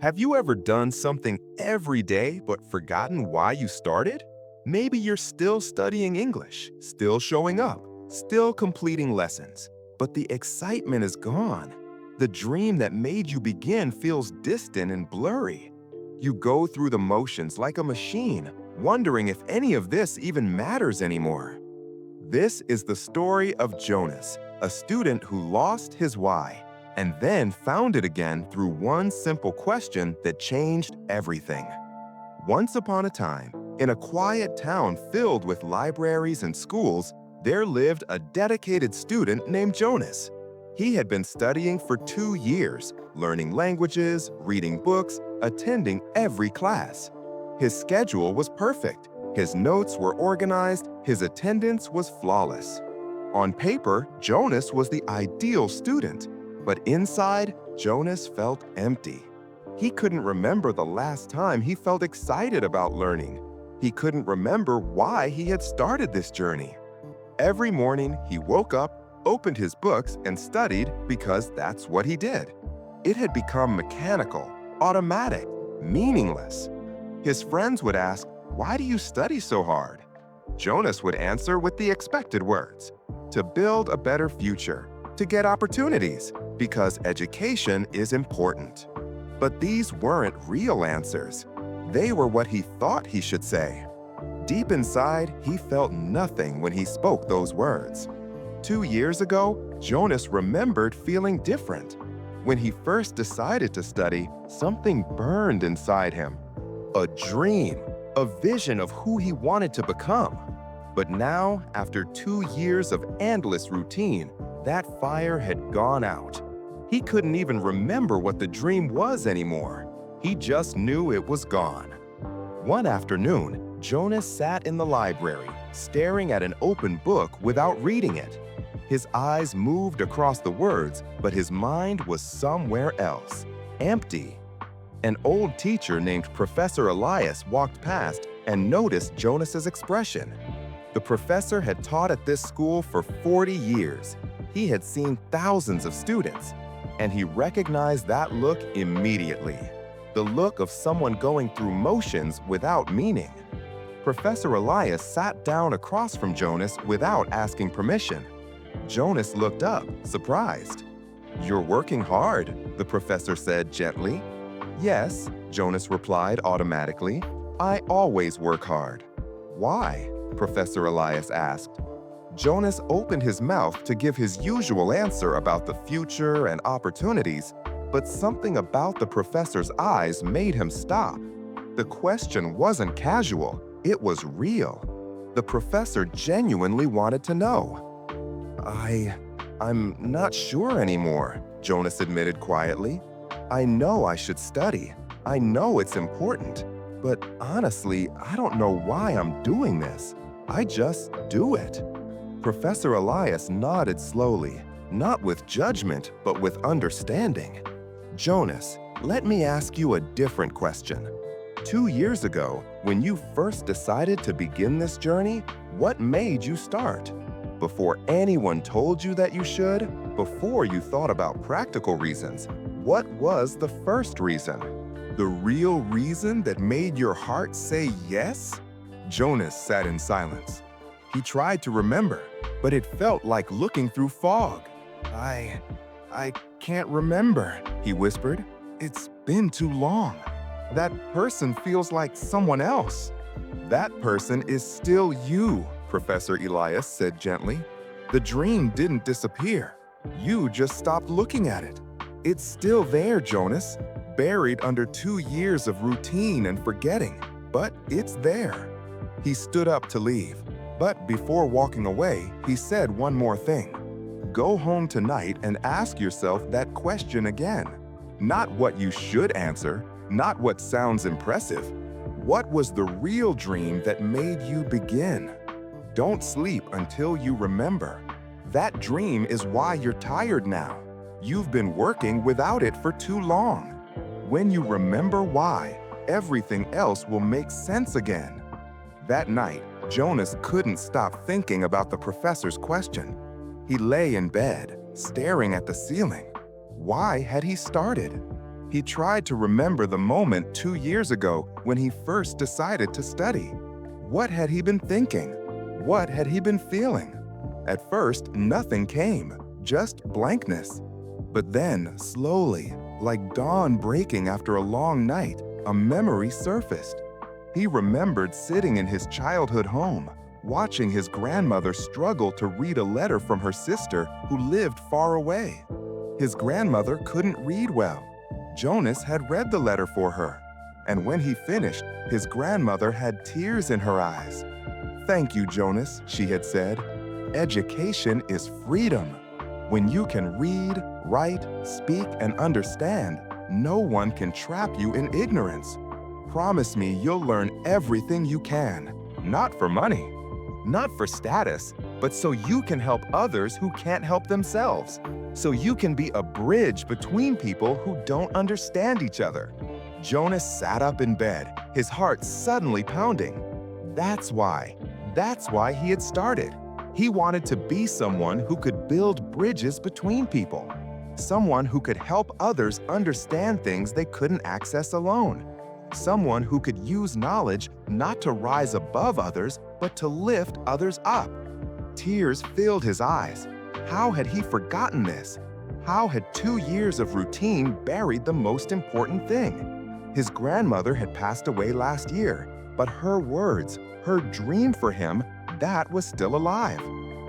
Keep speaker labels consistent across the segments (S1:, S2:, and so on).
S1: Have you ever done something every day but forgotten why you started? Maybe you're still studying English, still showing up, still completing lessons, but the excitement is gone. The dream that made you begin feels distant and blurry. You go through the motions like a machine, wondering if any of this even matters anymore. This is the story of Jonas, a student who lost his why and then found it again through one simple question that changed everything. Once upon a time, in a quiet town filled with libraries and schools, there lived a dedicated student named Jonas. He had been studying for 2 years, learning languages, reading books, attending every class. His schedule was perfect. His notes were organized, his attendance was flawless. On paper, Jonas was the ideal student, but inside, Jonas felt empty. He couldn't remember the last time he felt excited about learning. He couldn't remember why he had started this journey. Every morning, he woke up, opened his books, and studied because that's what he did. It had become mechanical, automatic, meaningless. His friends would ask, "Why do you study so hard?" Jonas would answer with the expected words, "To build a better future, to get opportunities, because education is important." But these weren't real answers. They were what he thought he should say. Deep inside, he felt nothing when he spoke those words. 2 years ago, Jonas remembered feeling different. When he first decided to study, something burned inside him. A dream, a vision of who he wanted to become. But now, after 2 years of endless routine, that fire had gone out. He couldn't even remember what the dream was anymore. He just knew it was gone. One afternoon, Jonas sat in the library, staring at an open book without reading it. His eyes moved across the words, but his mind was somewhere else, empty. An old teacher named Professor Elias walked past and noticed Jonas's expression. The professor had taught at this school for 40 years. He had seen thousands of students, and he recognized that look immediately. The look of someone going through motions without meaning. Professor Elias sat down across from Jonas without asking permission. Jonas looked up, surprised. "You're working hard," the professor said gently. "Yes," Jonas replied automatically. "I always work hard." "Why?" Professor Elias asked. Jonas opened his mouth to give his usual answer about the future and opportunities, but something about the professor's eyes made him stop. The question wasn't casual, it was real. The professor genuinely wanted to know. I'm not sure anymore," Jonas admitted quietly. "I know I should study. I know it's important. But honestly, I don't know why I'm doing this. I just do it." Professor Elias nodded slowly, not with judgment, but with understanding. "Jonas, let me ask you a different question. 2 years ago, when you first decided to begin this journey, what made you start? Before anyone told you that you should, before you thought about practical reasons, what was the first reason? The real reason that made your heart say yes?" Jonas sat in silence. He tried to remember, but it felt like looking through fog. I can't remember," he whispered. "It's been too long. That person feels like someone else." "That person is still you," Professor Elias said gently. "The dream didn't disappear. You just stopped looking at it. It's still there, Jonas, buried under 2 years of routine and forgetting, but it's there." He stood up to leave, but before walking away, he said one more thing. "Go home tonight and ask yourself that question again. Not what you should answer, not what sounds impressive. What was the real dream that made you begin? Don't sleep until you remember. That dream is why you're tired now. You've been working without it for too long. When you remember why, everything else will make sense again." That night, Jonas couldn't stop thinking about the professor's question. He lay in bed, staring at the ceiling. Why had he started? He tried to remember the moment 2 years ago when he first decided to study. What had he been thinking? What had he been feeling? At first, nothing came, just blankness. But then, slowly, like dawn breaking after a long night, a memory surfaced. He remembered sitting in his childhood home, watching his grandmother struggle to read a letter from her sister who lived far away. His grandmother couldn't read well. Jonas had read the letter for her, and when he finished, his grandmother had tears in her eyes. "Thank you, Jonas," she had said. "Education is freedom. When you can read, write, speak, and understand, no one can trap you in ignorance. Promise me you'll learn everything you can, not for money, not for status, but so you can help others who can't help themselves, so you can be a bridge between people who don't understand each other." Jonas sat up in bed, his heart suddenly pounding. That's why he had started. He wanted to be someone who could build bridges between people, someone who could help others understand things they couldn't access alone, someone who could use knowledge not to rise above others, but to lift others up. Tears filled his eyes. How had he forgotten this? How had 2 years of routine buried the most important thing? His grandmother had passed away last year, but her words, her dream for him, that was still alive.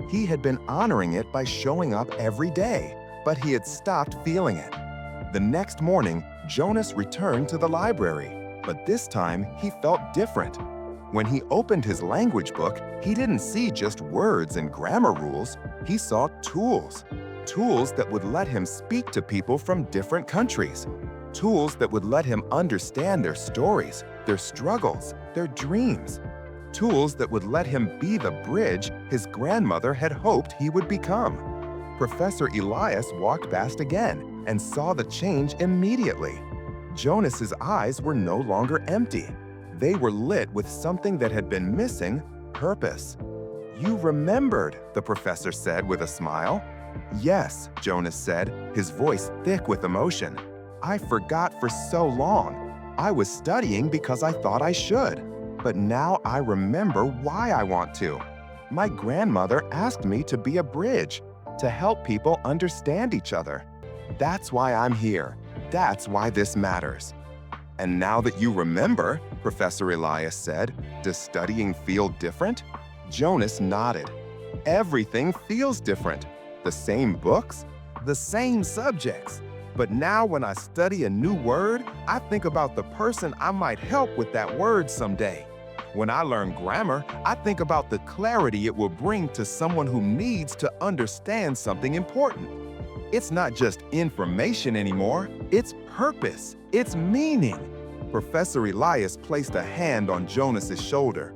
S1: He had been honoring it by showing up every day, but he had stopped feeling it. The next morning, Jonas returned to the library, but this time he felt different. When he opened his language book, he didn't see just words and grammar rules. He saw tools. Tools that would let him speak to people from different countries. Tools that would let him understand their stories, their struggles, their dreams. Tools that would let him be the bridge his grandmother had hoped he would become. Professor Elias walked past again and saw the change immediately. Jonas's eyes were no longer empty. They were lit with something that had been missing: purpose. "You remembered," the professor said with a smile. "Yes," Jonas said, his voice thick with emotion. "I forgot for so long. I was studying because I thought I should. But now I remember why I want to. My grandmother asked me to be a bridge, to help people understand each other. That's why I'm here. That's why this matters." "And now that you remember," Professor Elias said, "does studying feel different?" Jonas nodded. "Everything feels different. The same books, the same subjects. But now when I study a new word, I think about the person I might help with that word someday. When I learn grammar, I think about the clarity it will bring to someone who needs to understand something important. It's not just information anymore, it's purpose, it's meaning." Professor Elias placed a hand on Jonas's shoulder.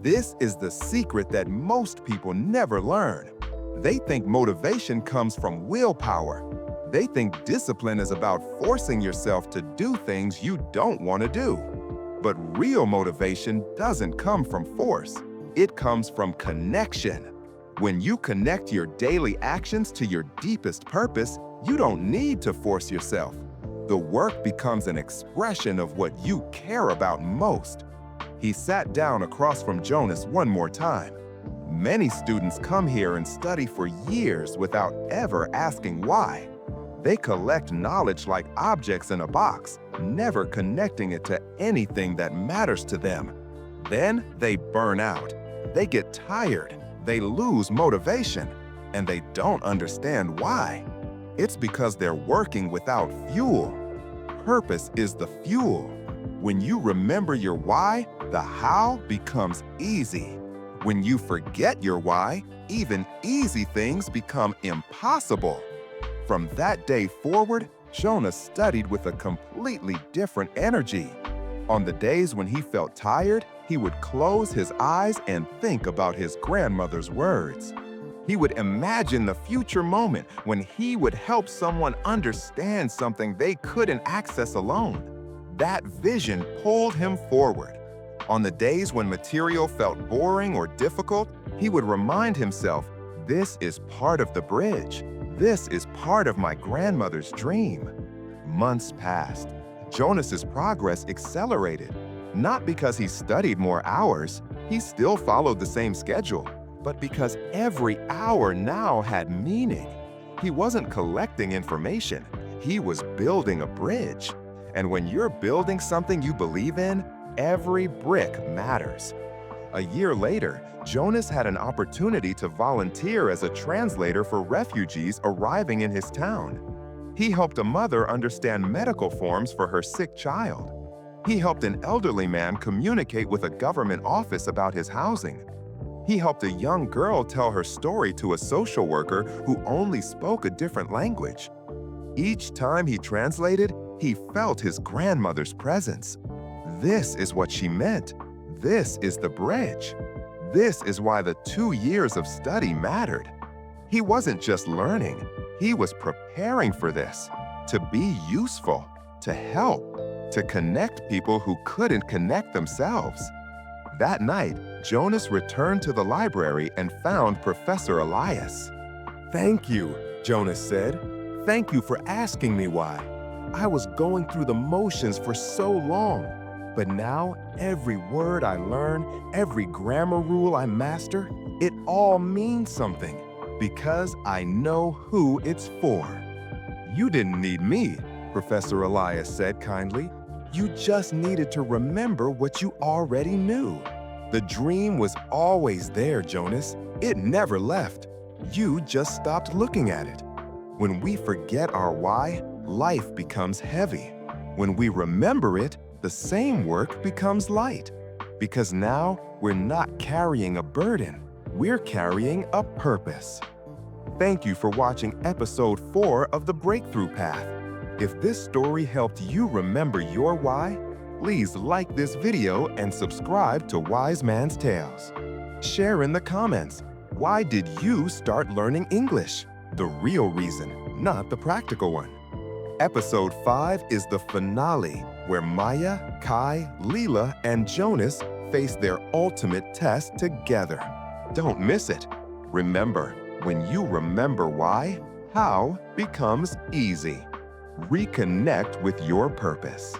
S1: "This is the secret that most people never learn. They think motivation comes from willpower. They think discipline is about forcing yourself to do things you don't want to do. But real motivation doesn't come from force. It comes from connection. When you connect your daily actions to your deepest purpose, you don't need to force yourself. The work becomes an expression of what you care about most." He sat down across from Jonas one more time. "Many students come here and study for years without ever asking why. They collect knowledge like objects in a box, never connecting it to anything that matters to them. Then they burn out. They get tired. They lose motivation, and they don't understand why. It's because they're working without fuel. Purpose is the fuel. When you remember your why, the how becomes easy. When you forget your why, even easy things become impossible." From that day forward, Jonas studied with a completely different energy. On the days when he felt tired, he would close his eyes and think about his grandmother's words. He would imagine the future moment when he would help someone understand something they couldn't access alone. That vision pulled him forward. On the days when material felt boring or difficult, he would remind himself, "This is part of the bridge. This is part of my grandmother's dream." Months passed. Jonas's progress accelerated, not because he studied more hours, he still followed the same schedule, but because every hour now had meaning. He wasn't collecting information, he was building a bridge. And when you're building something you believe in, every brick matters. A year later, Jonas had an opportunity to volunteer as a translator for refugees arriving in his town. He helped a mother understand medical forms for her sick child. He helped an elderly man communicate with a government office about his housing. He helped a young girl tell her story to a social worker who only spoke a different language. Each time he translated, he felt his grandmother's presence. This is what she meant. This is the bridge. This is why the 2 years of study mattered. He wasn't just learning, he was preparing for this, to be useful, to help, to connect people who couldn't connect themselves. That night, Jonas returned to the library and found Professor Elias. "Thank you," Jonas said. "Thank you for asking me why. I was going through the motions for so long, but now every word I learn, every grammar rule I master, it all means something because I know who it's for." "You didn't need me," Professor Elias said kindly. "You just needed to remember what you already knew. The dream was always there, Jonas. It never left. You just stopped looking at it. When we forget our why, life becomes heavy. When we remember it, the same work becomes light. Because now we're not carrying a burden, we're carrying a purpose." Thank you for watching episode 4 of The Breakthrough Path. If this story helped you remember your why, please like this video and subscribe to Wise Man's Tales. Share in the comments, why did you start learning English? The real reason, not the practical one. Episode 5 is the finale, where Maya, Kai, Leela, and Jonas face their ultimate test together. Don't miss it. Remember, when you remember why, how becomes easy. Reconnect with your purpose.